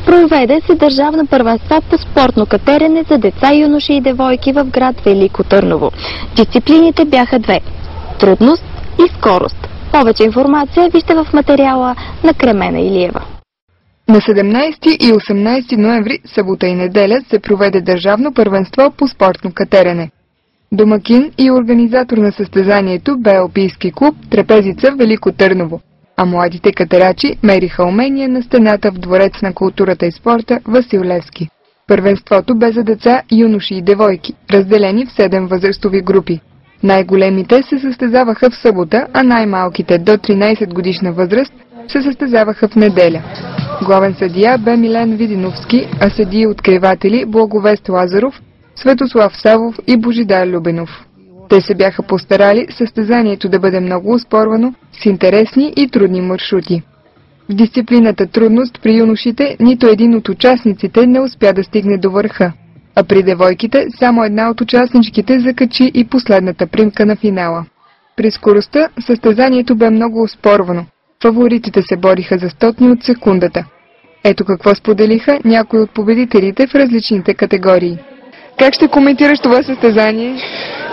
Проведе се държавна първенство по спортно катерене за деца, юноши и девойки в град Велико Търново. Дисциплините бяха две – трудност и скорост. Повече информация вижте в материала на Кремена Илиева. На 17 и 18 ноември, събота и неделя, се проведе държавно първенство по спортно катерене. Домакин и организатор на състезанието бе Алпийски клуб Трапезица Велико Търново, а младите катерачи мериха умения на стената в Дворец на културата и спорта Васил Левски. Първенството бе за деца, юноши и девойки, разделени в 7 възрастови групи. Най-големите се състезаваха в събота, а най-малките до 13 годишна възраст се състезаваха в неделя. Главен съдия бе Милен Видиновски, а съдии откриватели Благовест Лазаров, Светослав Савов и Божидар Любенов. Те се бяха постарали състезанието да бъде много оспорвано, с интересни и трудни маршрути. В дисциплината трудност при юношите нито един от участниците не успя да стигне до върха, а при девойките само една от участничките закачи и последната примка на финала. При скоростта състезанието бе много оспорвано. Фаворитите се бориха за стотни от секундата. Ето какво споделиха някои от победителите в различните категории. Как ще коментираш това състезание?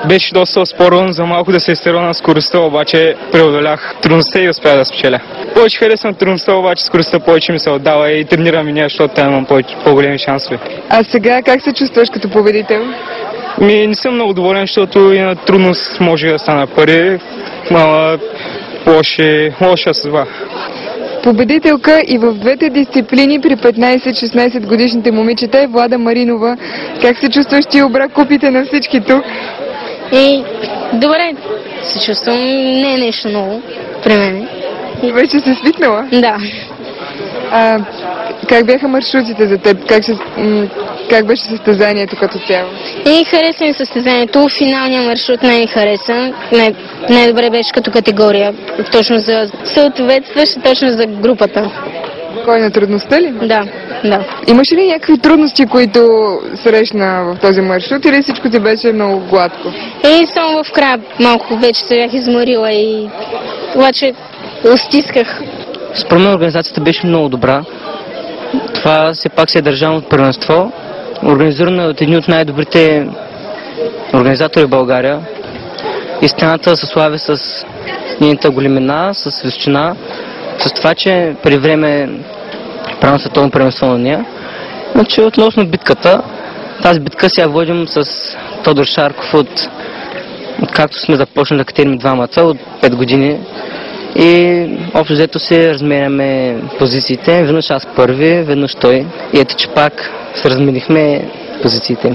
Беше доста оспорвано, за малко да се изтерва на скоростта, обаче преодолях трудността и успях да спечеля. Повече харесвам трудността, обаче скоростта повече ми се отдава и тренирам и нея, защото там имам по-големи шансове. А сега как се чувстваш като победител? Не съм много доволен, защото и на трудност може да стана първи, лоша съдба. Победителка и в двете дисциплини при 15-16 годишните момичета е Влада Маринова. Как се чувстваш, ти обра купите на всички тук? Добре се чувствам, не е нещо ново при мен. И вече се свикнала? Да. Как бяха маршрутите за теб? Как беше състезанието като цяло? Хареса ми състезанието. Финалният маршрут не хареса. Най-добре беше като категория. Точно за съответстваща точно за групата. Кой на трудността ли? Да. Имаш ли някакви трудности, които срещна в този маршрут, или всичко ти беше много гладко? Само в края малко вече се бях изморила и обаче стисках. Според мен организацията беше много добра. Това все пак се е държавно първенство, организирано от едни от най-добрите организатори в България. И стената се слави с нейната големина, с височина, с това, че преди време правим световно първенство на нея. Значи относно битката, тази битка сега водим с Тодор Шарков откакто сме започнали да катерим двамата от 5 години. И общо взето се разменяме позициите, веднъж аз първи, веднъж той. И ето, че пак се разменихме позициите.